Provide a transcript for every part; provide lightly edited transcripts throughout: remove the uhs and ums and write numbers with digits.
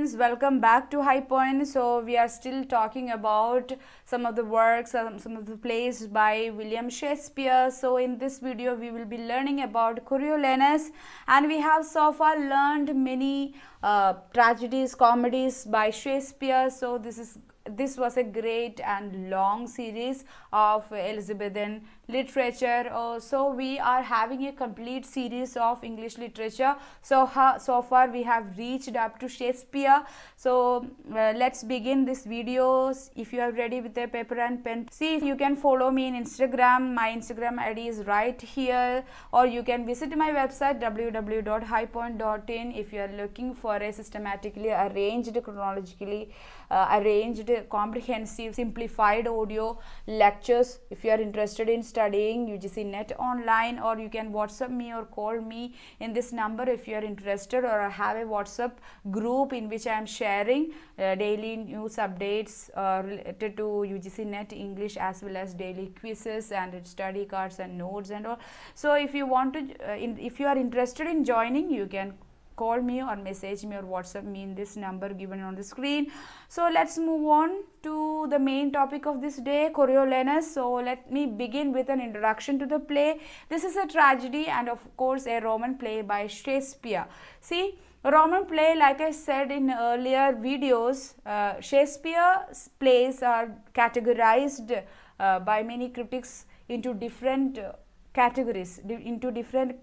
students, welcome back to High Point. So we are still talking about some of the works, some of the plays by William Shakespeare. So in this video we will be learning about Coriolanus, and we have so far learned many tragedies, comedies by Shakespeare. So this was a great and long series of Elizabethan literature. So we are having a complete series of English literature. So far we have reached up to Shakespeare. So let's begin this video. If you are ready with a paper and pen, see if you can follow me in Instagram. My Instagram ID is right here, or you can visit my website www.highpoint.in if you are looking for a systematically arranged, chronologically arranged, comprehensive, simplified audio lectures. If you are interested in studying UGC NET online, or you can WhatsApp me or call me in this number if you are interested, or I have a WhatsApp group in which I am sharing daily news updates related to UGC NET English, as well as daily quizzes and study cards and notes and all. So if you want to, if you are interested in joining, you can call me or message me or WhatsApp me in this number given on the screen. So let's move on to the main topic of this day, Coriolanus. So let me begin with an introduction to the play. This is a tragedy and of course a Roman play by Shakespeare. See, a Roman play, like I said in earlier videos, Shakespeare's plays are categorized by many critics into different categories, into different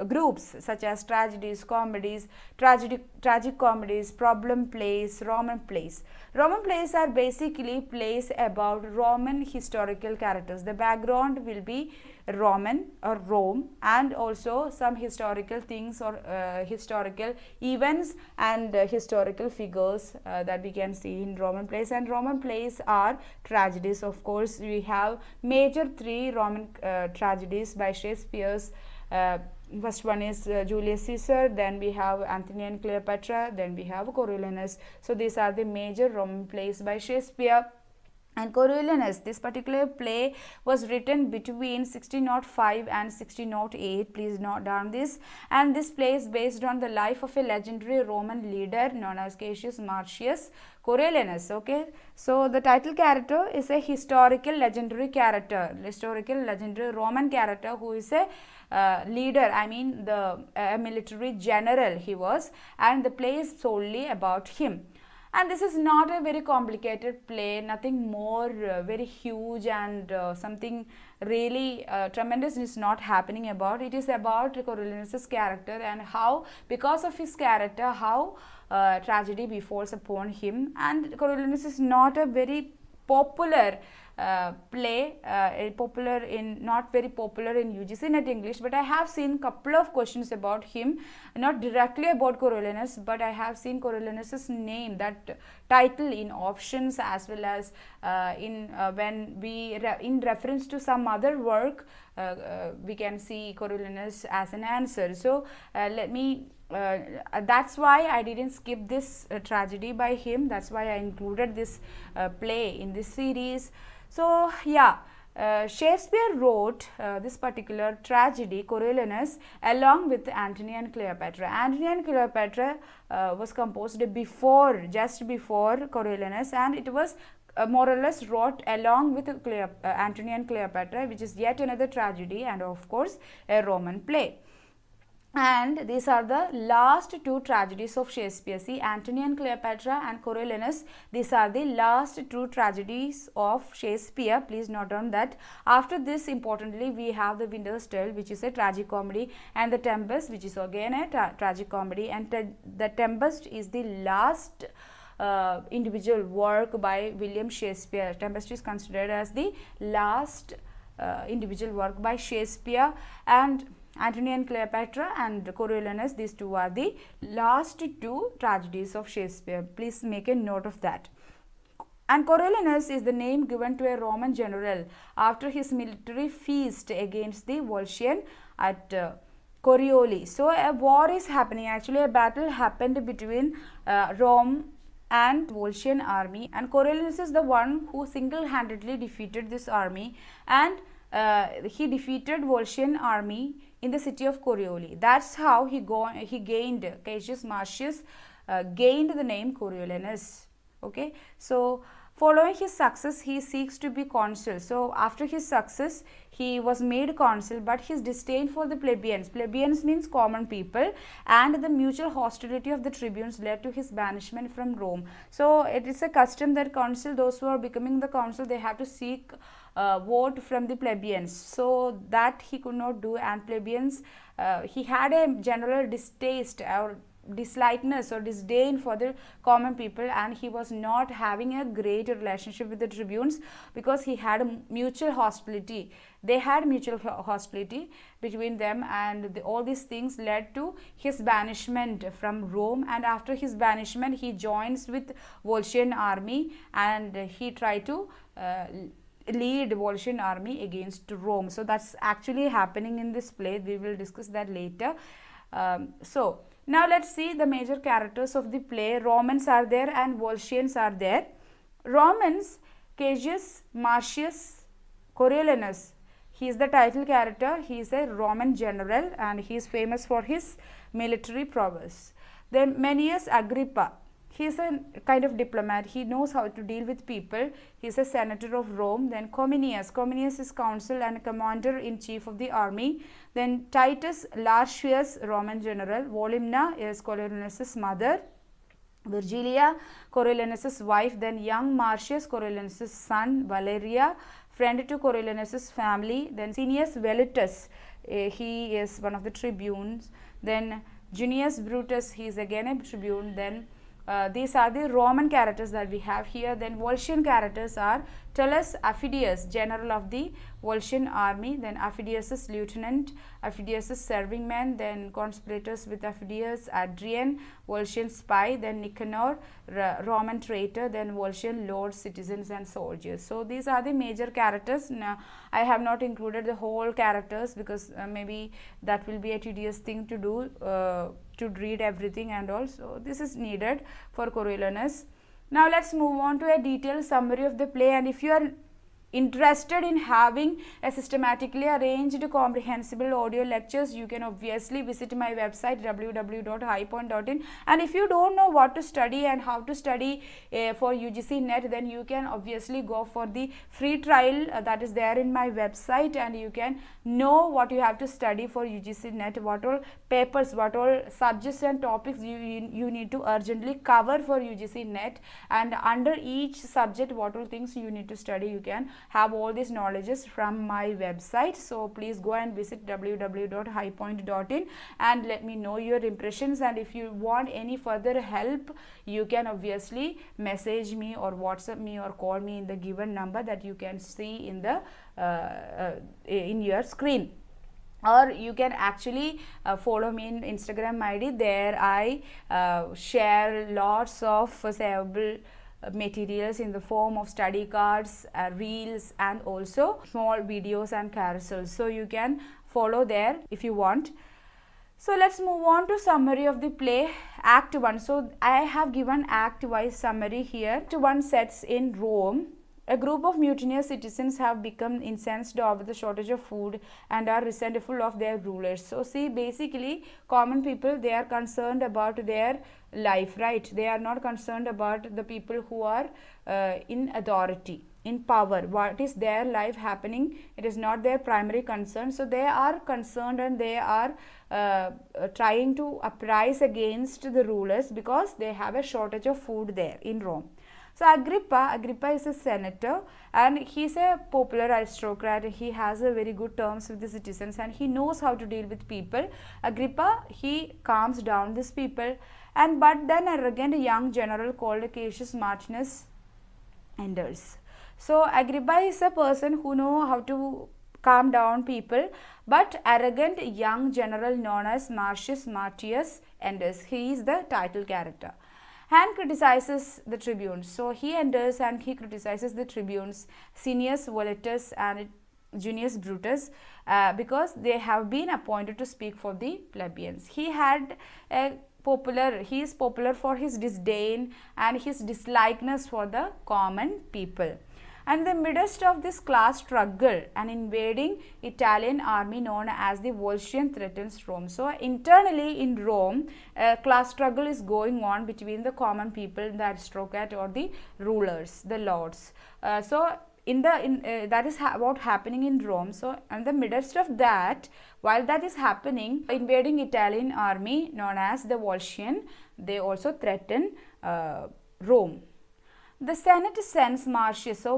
groups such as tragedies, comedies, tragic comedies, problem plays, Roman plays. Roman plays are basically plays about Roman historical characters. The background will be Roman or Rome, and also some historical things or historical events and historical figures that we can see in Roman plays. And Roman plays are tragedies. Of course, we have major three Roman tragedies by Shakespeare's. First one is Julius Caesar, then we have Antony and Cleopatra, then we have Coriolanus. So these are the major Roman plays by Shakespeare. And Coriolanus, this particular play was written between 1605 and 1608. Please note down this. And this play is based on the life of a legendary Roman leader known as Cassius Marcius Coriolanus. Okay, so the title character is a historical legendary character, historical legendary Roman character who is a leader, I mean a military general he was, and the play is solely about him. And this is not a very complicated play, nothing more very huge and something really tremendous is not happening about. It is about Coriolanus' character and how, because of his character, how tragedy befalls upon him. And Coriolanus is not a very popular play, not very popular in UGC NET English, but I have seen couple of questions about him, not directly about Coriolanus, but I have seen Coriolanus' name, that title, in options, as well as when we in reference to some other work we can see Coriolanus as an answer. So let me that's why I didn't skip this tragedy by him. That's why I included this play in this series. So yeah, Shakespeare wrote this particular tragedy, Coriolanus, along with Antony and Cleopatra. Antony and Cleopatra was composed just before Coriolanus, and it was more or less wrote along with Antony and Cleopatra, which is yet another tragedy and of course a Roman play. And these are the last two tragedies of Shakespeare. See, Antony and Cleopatra and Coriolanus, these are the last two tragedies of Shakespeare. Please note down that. After this, importantly, we have the Winter's Tale, which is a tragic comedy, and the Tempest, which is again a tragic comedy. And the Tempest is the last individual work by William Shakespeare. Tempest is considered as the last individual work by Shakespeare. And Antony and Cleopatra and Coriolanus, these two are the last two tragedies of Shakespeare. Please make a note of that. And Coriolanus is the name given to a Roman general after his military feast against the Volscians at Corioli. So a war is happening, actually a battle happened between Rome and Volscian army, and Coriolanus is the one who single-handedly defeated this army, and he defeated Volscian army in the city of Corioli. That's how he gained Cassius Marcius gained the name Coriolanus. Okay, so following his success, he seeks to be consul. So after his success, he was made consul, but his disdain for the plebeians means common people, and the mutual hostility of the tribunes led to his banishment from Rome. So it is a custom that consul, those who are becoming the consul, they have to seek vote from the plebeians. So that he could not do, and plebeians, he had a general distaste or dislikeness or disdain for the common people, and he was not having a great relationship with the tribunes because he had a mutual hostility. They had mutual hostility between them, and all these things led to his banishment from Rome. And after his banishment, he joins with Volscian army, and he tried to lead Volscian army against Rome. So that's actually happening in this play. We will discuss that later. So now let's see the major characters of the play. Romans are there and Volscians are there. Romans, Cassius Marcius Coriolanus. He is the title character. He is a Roman general and he is famous for his military prowess. Then Manius Agrippa. He is a kind of diplomat. He knows how to deal with people. He is a senator of Rome. Then Cominius. Cominius is consul and commander in chief of the army. Then Titus Lartius, Roman general. Volumna is Coriolanus' mother. Virgilia, Coriolanus' wife. Then young Marcius, Coriolanus' son. Valeria, friend to Coriolanus' family. Then Cneius Velutus, he is one of the tribunes. Then Junius Brutus, he is again a tribune. Then these are the Roman characters that we have here. Then Volscian characters are Tullus Aphidius, general of the Volscian army. Then Aphidius' lieutenant, Aphidius' serving man. Then conspirators with Aphidius, Adrian, Volscian spy. Then Nicanor, Roman traitor. Then Volscian lords, citizens and soldiers. So these are the major characters. Now I have not included the whole characters because maybe that will be a tedious thing to do, to read everything, and also this is needed for Coriolanus. Now let's move on to a detailed summary of the play, and if you are interested in having a systematically arranged comprehensible audio lectures, you can obviously visit my website www.highpoint.in. and if you don't know what to study and how to study for UGC NET, then you can obviously go for the free trial that is there in my website, and you can know what you have to study for UGC NET, what all papers, what all subjects and topics you need to urgently cover for UGC NET, and under each subject what all things you need to study. You can have all these knowledges from my website. So please go and visit www.highpoint.in and let me know your impressions, and if you want any further help, you can obviously message me or WhatsApp me or call me in the given number that you can see in the in your screen. Or you can actually follow me in Instagram ID. There I share lots of savable materials in the form of study cards, reels, and also small videos and carousels. So you can follow there if you want. So let's move on to summary of the play. Act 1. So I have given act wise summary here. Act 1 sets in Rome. A group of mutinous citizens have become incensed over the shortage of food and are resentful of their rulers. So see, basically common people, they are concerned about their life, right? They are not concerned about the people who are in authority, in power. What is their life happening? It is not their primary concern. So they are concerned and they are trying to uprise against the rulers because they have a shortage of food there in Rome. So Agrippa is a senator and he is a popular aristocrat. He has a very good terms with the citizens and he knows how to deal with people. Agrippa, he calms down these people, but then an arrogant young general called Cassius Marcius enters. So Agrippa is a person who knows how to calm down people, but arrogant young general known as Marcius enters. He is the title character and criticizes the tribunes. So he enters and he criticizes the tribunes, Cneius Velutus and Junius Brutus, because they have been appointed to speak for the plebeians. He is popular for his disdain and his dislikeness for the common people. And in the midst of this class struggle, an invading Italian army known as the Volscian threatens Rome. So internally in Rome, a class struggle is going on between the common people, the aristocrat or the rulers, the lords. That is what happening in Rome. So in the midst of that, while that is happening, invading Italian army known as the Volscian, they also threaten Rome. The Senate sends Marcius. So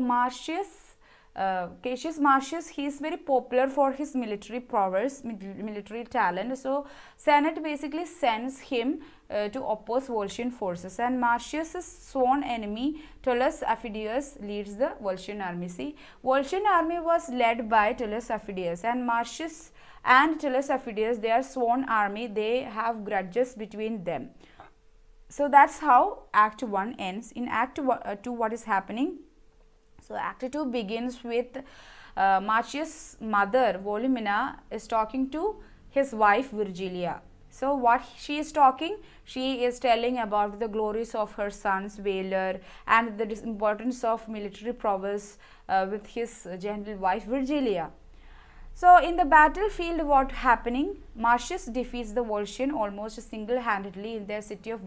Cassius Marcius, he is very popular for his military prowess, military talent. So Senate basically sends him to oppose Volscian forces, and Marcius' sworn enemy Tullus Aphidius leads the Volscian army. See, Volscian army was led by Tullus Aphidius, and Marcius and Tullus Aphidius, they are sworn army, they have grudges between them. So that's how Act 1 ends. In Act 2, what is happening? So Act 2 begins with Marcius' mother Volumina is talking to his wife Virgilia. So what she is talking? She is telling about the glories of her son's valor and the importance of military prowess with his gentle wife Virgilia. So in the battlefield, what happening? Marcius defeats the Volscian almost single-handedly in their city of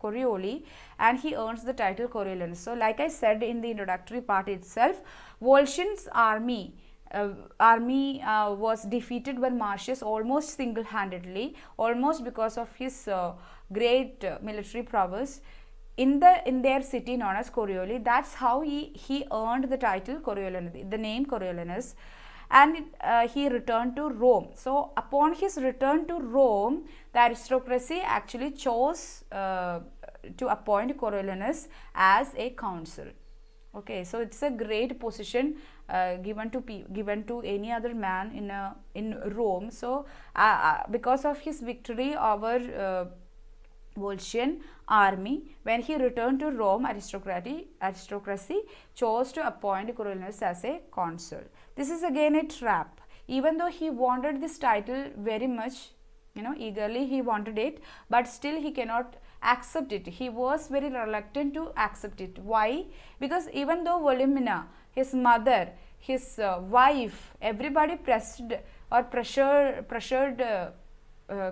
Corioli, and he earns the title Coriolanus. So like I said in the introductory part itself, Volscian's army was defeated by Marcius almost single-handedly, almost because of his great military prowess in their city known as Corioli. That's how he earned the title Coriolanus, the name Coriolanus. And he returned to Rome. So upon his return to Rome, the aristocracy actually chose to appoint Coriolanus as a consul. Okay, so it's a great position given to any other man in Rome. So because of his victory over Volscian army, when he returned to Rome, aristocracy chose to appoint Coriolanus as a consul. This is again a trap. Even though he wanted this title very much, eagerly he wanted it, but still he cannot accept it. He was very reluctant to accept it. Why? Because even though Volumina, his mother, his wife, everybody pressured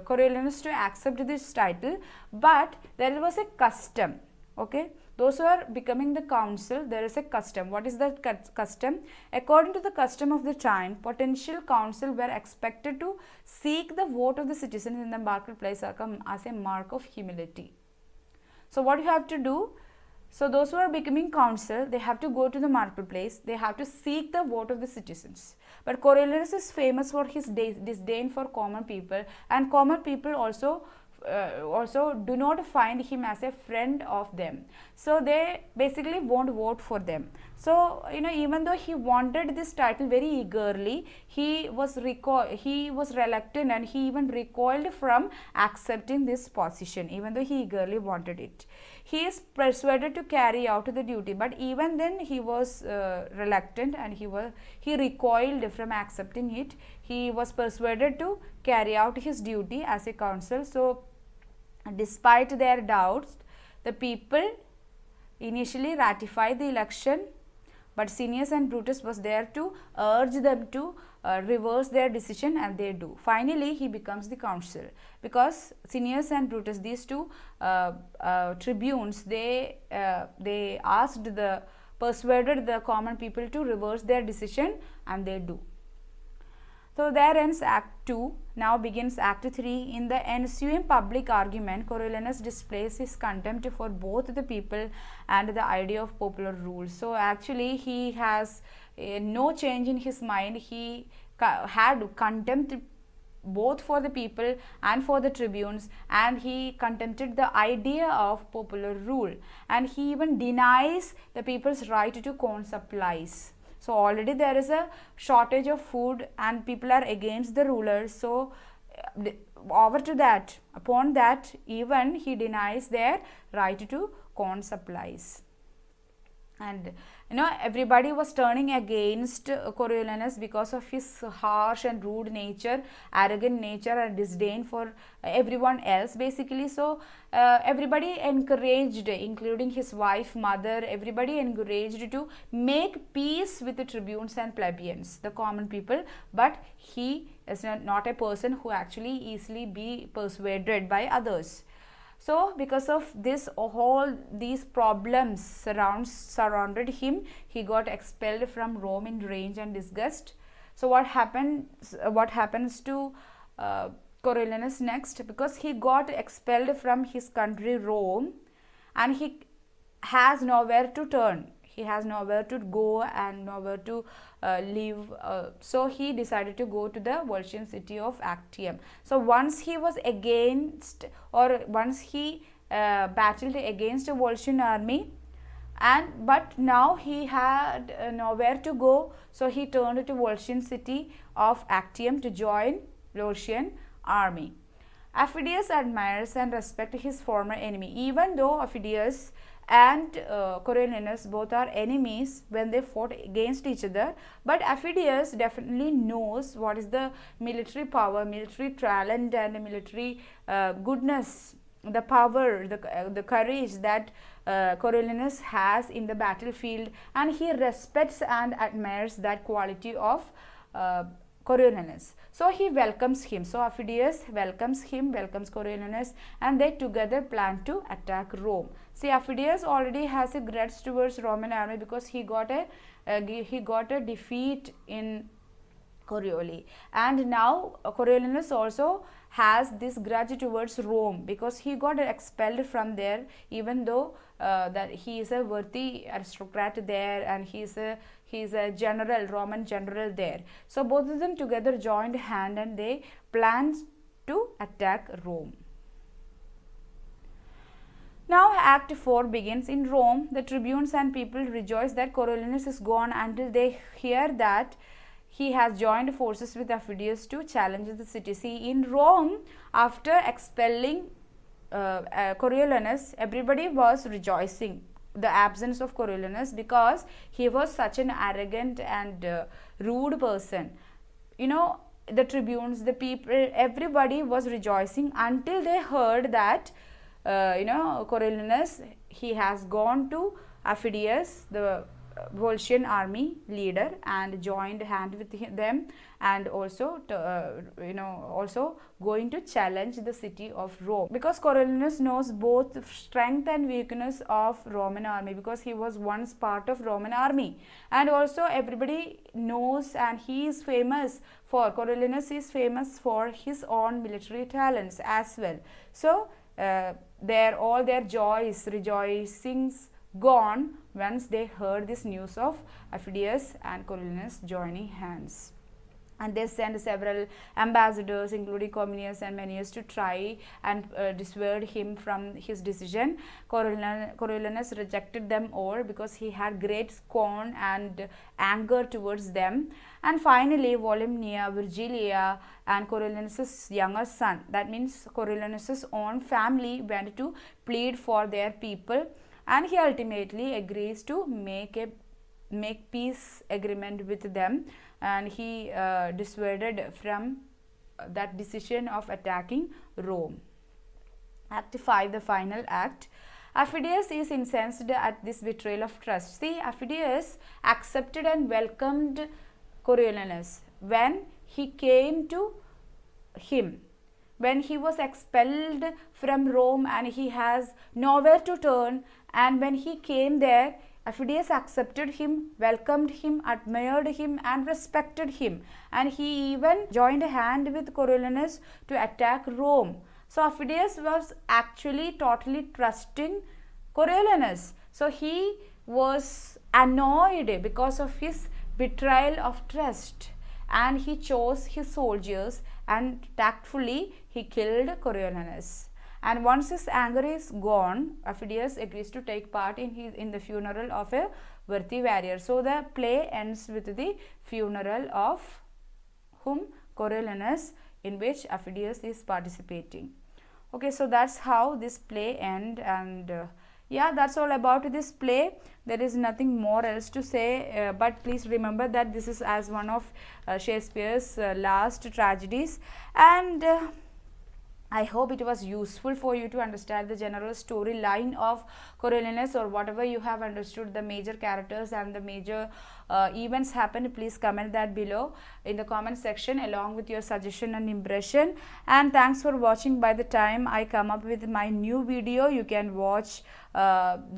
Coriolanus to accept this title, but there was a custom. Okay, those who are becoming the consul, there is a custom. What is that custom? According to the custom of the time, potential consul were expected to seek the vote of the citizens in the marketplace as a mark of humility. So what you have to do? So those who are becoming consul, they have to go to the marketplace, they have to seek the vote of the citizens. But Coriolanus is famous for his disdain for common people, and common people also do not find him as a friend of them. So they basically won't vote for them. So even though he wanted this title very eagerly, he was reluctant, and he even recoiled from accepting this position, even though he eagerly wanted it. He is persuaded to carry out the duty, but even then he was reluctant, and he recoiled from accepting it. He was persuaded to carry out his duty as a consul. So despite their doubts, the people initially ratified the election, but Cineas and Brutus was there to urge them to reverse their decision, and they do. Finally, he becomes the consul, because Cineas and Brutus, these two tribunes, they persuaded the common people to reverse their decision, and they do. So there ends Act 2. Now begins Act 3. In the ensuing public argument, Coriolanus displays his contempt for both the people and the idea of popular rule. So actually he has no change in his mind. He had contempt both for the people and for the tribunes, and he contempted the idea of popular rule, and he even denies the people's right to corn supplies. So already there is a shortage of food, and people are against the rulers. So upon that, even he denies their right to corn supplies. And everybody was turning against Coriolanus because of his harsh and rude nature, arrogant nature, and disdain for everyone else basically. So everybody encouraged, including his wife, mother, everybody encouraged to make peace with the tribunes and plebeians, the common people, but he is not a person who actually easily be persuaded by others. So because of this, all these problems surrounded him, he got expelled from Rome in rage and disgust. So what happens to Coriolanus next? Because he got expelled from his country Rome, and he has nowhere to turn. He has nowhere to go and nowhere to live. So he decided to go to the Volscian city of Actium. So once he was once he battled against a Volscian army, but now he had nowhere to go. So he turned to Volscian city of Actium to join Volscian army. Aphidius admires and respects his former enemy, even though Aphidius and Coriolanus both are enemies when they fought against each other, but Aphidius definitely knows what is the military power, military talent, and military goodness, the power, the courage that Coriolanus has in the battlefield, and he respects and admires that quality of Coriolanus. So he welcomes him. So Aphidius welcomes Coriolanus, and they together plan to attack Rome. See, Aphidius already has a grudge towards Roman army because he got a defeat in Corioli, and now Coriolanus also has this grudge towards Rome because he got expelled from there, even though that he is a worthy aristocrat there, and he is a general, Roman general there. So both of them together joined hand and they planned to attack Rome. Now Act 4 begins. In Rome, the tribunes and people rejoice that Coriolanus is gone until they hear that he has joined forces with Aphidius to challenge the city. See, in Rome, after expelling Coriolanus, everybody was rejoicing the absence of Coriolanus because he was such an arrogant and rude person. The tribunes, the people, everybody was rejoicing until they heard that Coriolanus, he has gone to Aphidius, the Volscian army leader, and joined hand with them, and also also going to challenge the city of Rome, because Coriolanus knows both strength and weakness of Roman army, because he was once part of Roman army, and also everybody knows, and he is famous for, Coriolanus is famous for his own military talents as well. So all their rejoicings gone once they heard this news of Aphidius and Coriolanus joining hands. And they sent several ambassadors, including Cominius and Manius, to try and dissuade him from his decision. Coriolanus rejected them all because he had great scorn and anger towards them. And finally, Volumnia, Virgilia, and Coriolanus' younger son, that means Coriolanus' own family, went to plead for their people, and he ultimately agrees to make peace agreement with them, and he dissuaded from that decision of attacking Rome. Act 5, the final act. Aphidius is incensed at this betrayal of trust. See, Aphidius accepted and welcomed Coriolanus when he came to him. When he was expelled from Rome and he has nowhere to turn, and when he came there, Aphidius accepted him, welcomed him, admired him, and respected him, and he even joined hand with Coriolanus to attack Rome. So Aphidius was actually totally trusting Coriolanus. So he was annoyed because of his betrayal of trust, and he chose his soldiers and tactfully he killed Coriolanus. And once his anger is gone, Aphidius agrees to take part in the funeral of a worthy warrior. So the play ends with the funeral of whom? Coriolanus, in which Aphidius is participating. Okay, so that's how this play ends, and yeah, that's all about this play. There is nothing more else to say, but please remember that this is as one of Shakespeare's last tragedies, and I hope it was useful for you to understand the general storyline of Coriolanus, or whatever you have understood the major characters and the major events happened. Please comment that below in the comment section along with your suggestion and impression. And thanks for watching. By the time I come up with my new video, you can watch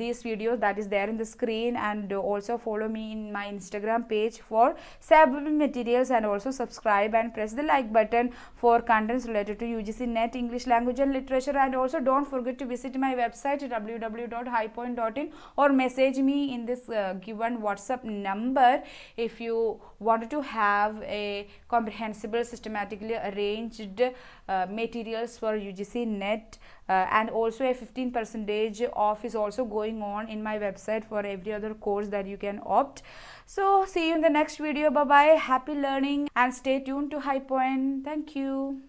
these videos that is there in the screen, and also follow me in my Instagram page for several materials, and also subscribe and press the like button for contents related to UGC NET English language and literature. And also don't forget to visit my website www.highpoint.in, or message me in this given WhatsApp number if you wanted to have a comprehensible, systematically arranged materials for UGC NET. And also a 15% off is also going on in my website for every other course that you can opt. So see you in the next video. Bye bye, happy learning, and stay tuned to High Point. Thank you.